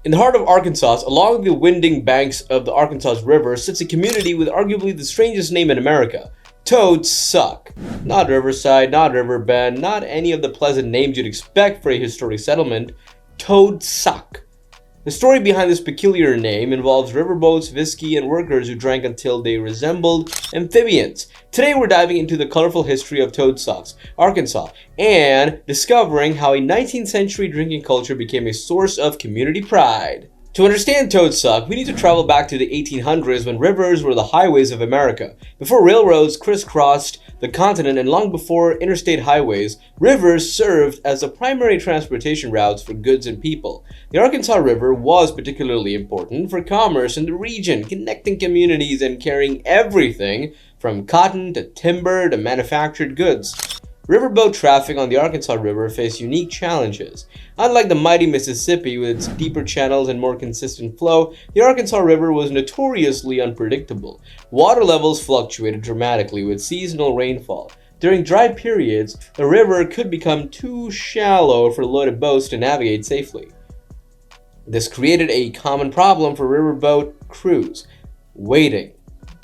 In the heart of Arkansas, along the winding banks of the Arkansas River, sits a community with arguably the strangest name in America, Toad Suck. Not Riverside, not Riverbend, not any of the pleasant names you'd expect for a historic settlement. Toad Suck. The story behind this peculiar name involves riverboats, whiskey, and workers who drank until they resembled amphibians. Today we're diving into the colorful history of Toad Sucks, Arkansas, and discovering how a 19th century drinking culture became a source of community pride. To understand Toad Suck, we need to travel back to the 1800s when rivers were the highways of America. Before railroads crisscrossed the continent and long before interstate highways, rivers served as the primary transportation routes for goods and people. The Arkansas River was particularly important for commerce in the region, connecting communities and carrying everything from cotton to timber to manufactured goods. Riverboat traffic on the Arkansas River faced unique challenges. Unlike the mighty Mississippi with its deeper channels and more consistent flow, the Arkansas River was notoriously unpredictable. Water levels fluctuated dramatically with seasonal rainfall. During dry periods, the river could become too shallow for loaded boats to navigate safely. This created a common problem for riverboat crews: waiting.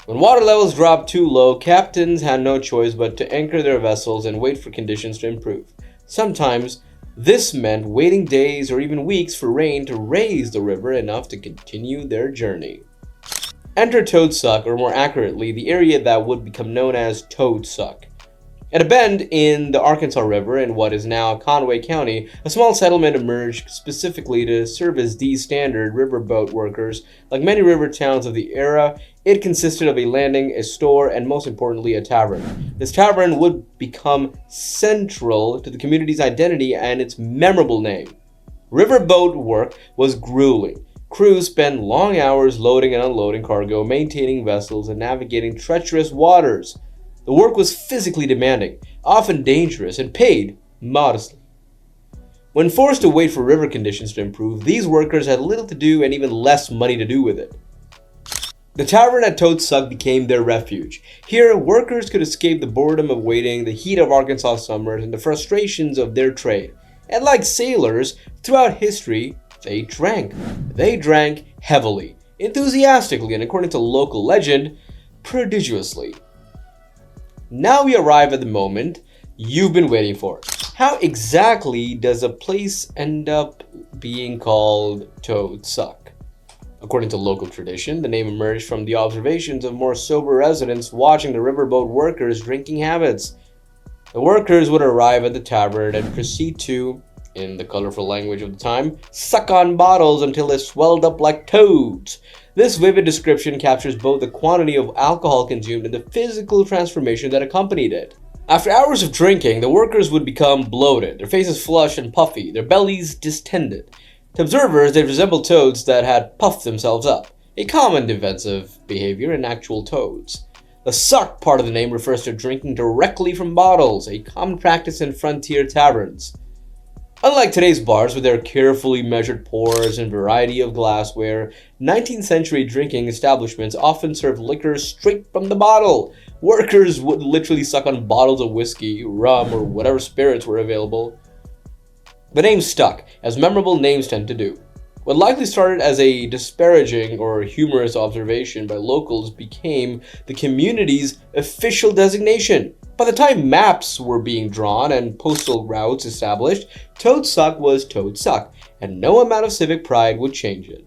When water levels dropped too low, captains had no choice but to anchor their vessels and wait for conditions to improve. Sometimes, this meant waiting days or even weeks for rain to raise the river enough to continue their journey. Enter Toad Suck, or more accurately, the area that would become known as Toad Suck. At a bend in the Arkansas River in what is now Conway County, a small settlement emerged specifically to serve as these standard riverboat workers. Like many river towns of the era, it consisted of a landing, a store, and most importantly, a tavern. This tavern would become central to the community's identity and its memorable name. Riverboat work was grueling. Crews spent long hours loading and unloading cargo, maintaining vessels, and navigating treacherous waters. The work was physically demanding, often dangerous, and paid modestly. When forced to wait for river conditions to improve, these workers had little to do and even less money to do with it. The tavern at Toad Suck became their refuge. Here, workers could escape the boredom of waiting, the heat of Arkansas summers, and the frustrations of their trade. And like sailors, throughout history, they drank. They drank heavily, enthusiastically, and according to local legend, prodigiously. Now we arrive at the moment you've been waiting for. How exactly does a place end up being called Toad Suck? According to local tradition, the name emerged from the observations of more sober residents watching the riverboat workers' drinking habits. The workers would arrive at the tavern and proceed to, in the colorful language of the time, suck on bottles until they swelled up like toads. This vivid description captures both the quantity of alcohol consumed and the physical transformation that accompanied it. After hours of drinking, the workers would become bloated, their faces flushed and puffy, their bellies distended. To observers, they resembled toads that had puffed themselves up, a common defensive behavior in actual toads. The suck part of the name refers to drinking directly from bottles, a common practice in frontier taverns. Unlike today's bars with their carefully measured pours and variety of glassware, 19th century drinking establishments often served liquor straight from the bottle. Workers would literally suck on bottles of whiskey, rum, or whatever spirits were available. The name stuck, as memorable names tend to do. What likely started as a disparaging or humorous observation by locals became the community's official designation. By the time maps were being drawn and postal routes established, Toad Suck was Toad Suck, and no amount of civic pride would change it.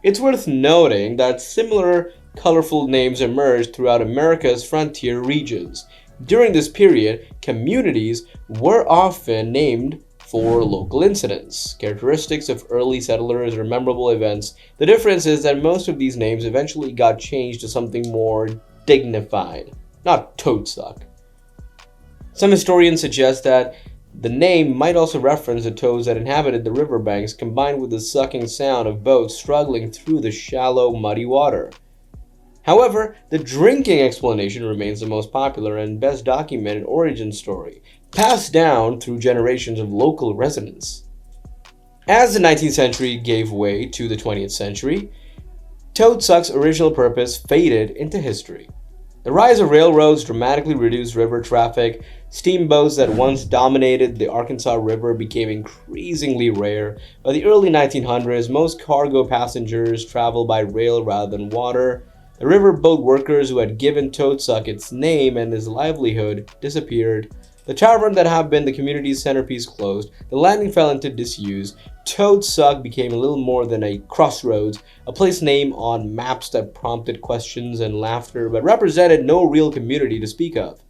It's worth noting that similar colorful names emerged throughout America's frontier regions. During this period, communities were often named for local incidents, characteristics of early settlers, or memorable events. The difference is that most of these names eventually got changed to something more dignified, not Toad Suck. Some historians suggest that the name might also reference the toads that inhabited the riverbanks, combined with the sucking sound of boats struggling through the shallow, muddy water. However, the drinking explanation remains the most popular and best documented origin story, passed down through generations of local residents. As the 19th century gave way to the 20th century, Toad Suck's original purpose faded into history. The rise of railroads dramatically reduced river traffic, Steamboats that once dominated the Arkansas River became increasingly rare. By the early 1900s, most cargo passengers traveled by rail rather than water. The riverboat workers who had given Toad Suck its name and its livelihood disappeared. The tavern that had been the community's centerpiece closed. The landing fell into disuse. Toad Suck became a little more than a crossroads, a place name on maps that prompted questions and laughter, but represented no real community to speak of.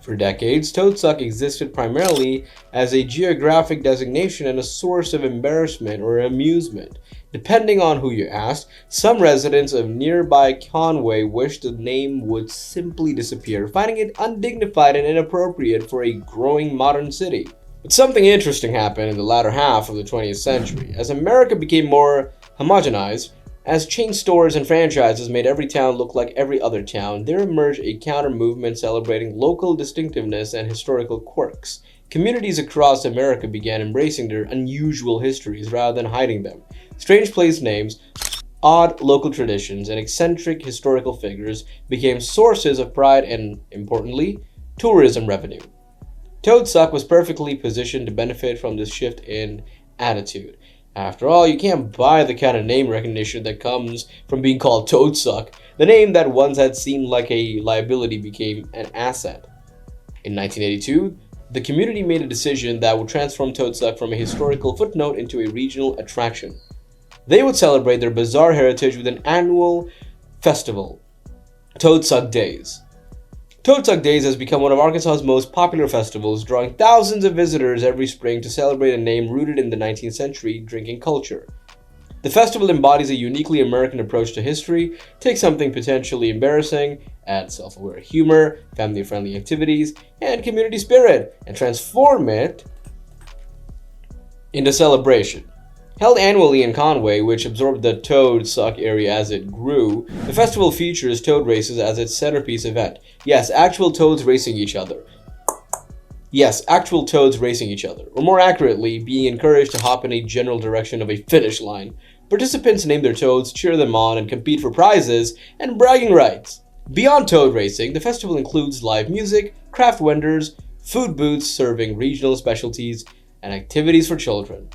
For decades, Toad Suck existed primarily as a geographic designation and a source of embarrassment or amusement. Depending on who you asked, some residents of nearby Conway wished the name would simply disappear, finding it undignified and inappropriate for a growing modern city. But something interesting happened in the latter half of the 20th century. As America became more homogenized, as chain stores and franchises made every town look like every other town, there emerged a counter-movement celebrating local distinctiveness and historical quirks. Communities across America began embracing their unusual histories rather than hiding them. Strange place names, odd local traditions, and eccentric historical figures became sources of pride and, importantly, tourism revenue. Toad Suck was perfectly positioned to benefit from this shift in attitude. After all, you can't buy the kind of name recognition that comes from being called Toad Suck. The name that once had seemed like a liability became an asset. In 1982, the community made a decision that would transform Toad Suck from a historical footnote into a regional attraction. They would celebrate their bizarre heritage with an annual festival, Toad Suck Daze. Toad Suck Daze has become one of Arkansas's most popular festivals, drawing thousands of visitors every spring to celebrate a name rooted in the 19th century drinking culture. The festival embodies a uniquely American approach to history, takes something potentially embarrassing, adds self-aware humor, family-friendly activities, and community spirit, and transform it into celebration. Held annually in Conway, which absorbed the Toad Suck area as it grew, the festival features toad races as its centerpiece event. Yes, actual toads racing each other. Or more accurately, being encouraged to hop in a general direction of a finish line. Participants name their toads, cheer them on, and compete for prizes and bragging rights. Beyond toad racing, the festival includes live music, craft vendors, food booths serving regional specialties, and activities for children.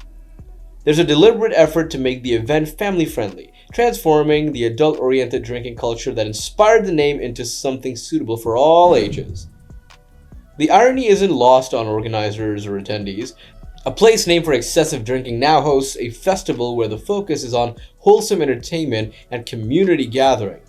There's a deliberate effort to make the event family-friendly, transforming the adult-oriented drinking culture that inspired the name into something suitable for all ages. The irony isn't lost on organizers or attendees. A place named for excessive drinking now hosts a festival where the focus is on wholesome entertainment and community gathering.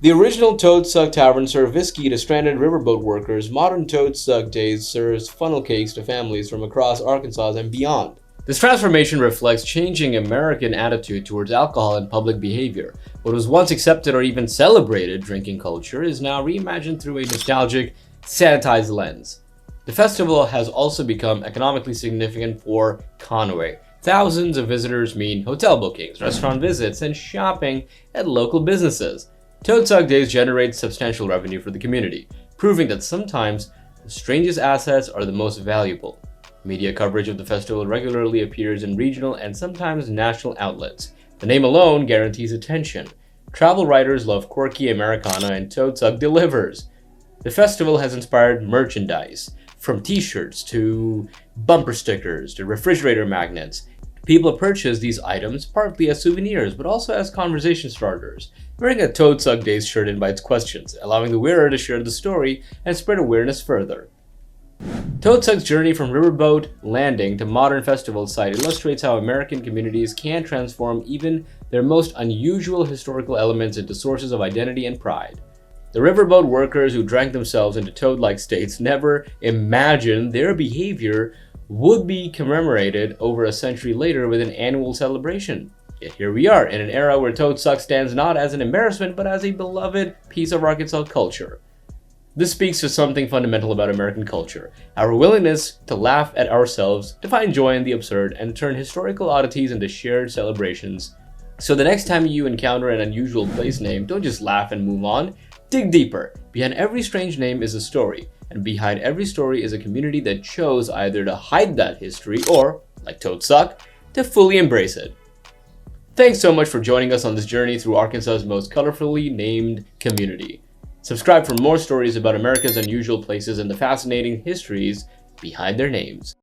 The original Toad Suck Tavern served whiskey to stranded riverboat workers. Modern Toad Suck Daze serves funnel cakes to families from across Arkansas and beyond. This transformation reflects changing American attitude towards alcohol and public behavior. What was once accepted or even celebrated drinking culture is now reimagined through a nostalgic, sanitized lens. The festival has also become economically significant for Conway. Thousands of visitors mean hotel bookings, restaurant visits, and shopping at local businesses. Toad Suck Daze generates substantial revenue for the community, proving that sometimes the strangest assets are the most valuable. Media coverage of the festival regularly appears in regional and sometimes national outlets. The name alone guarantees attention. Travel writers love quirky Americana, and Toad Suck delivers. The festival has inspired merchandise, from t-shirts to bumper stickers to refrigerator magnets. People purchase these items partly as souvenirs, but also as conversation starters. Wearing a Toad Suck Daze shirt invites questions, allowing the wearer to share the story and spread awareness further. Toad Suck's journey from riverboat landing to modern festival site illustrates how American communities can transform even their most unusual historical elements into sources of identity and pride. The riverboat workers who drank themselves into toad-like states never imagined their behavior would be commemorated over a century later with an annual celebration. Yet here we are, in an era where Toad Suck stands not as an embarrassment but as a beloved piece of Arkansas culture. This speaks to something fundamental about American culture, our willingness to laugh at ourselves, to find joy in the absurd, and turn historical oddities into shared celebrations. So the next time you encounter an unusual place name, don't just laugh and move on. Dig deeper. Behind every strange name is a story, and behind every story is a community that chose either to hide that history or, like Toad Suck, to fully embrace it. Thanks so much for joining us on this journey through Arkansas's most colorfully named community. Subscribe for more stories about America's unusual places and the fascinating histories behind their names.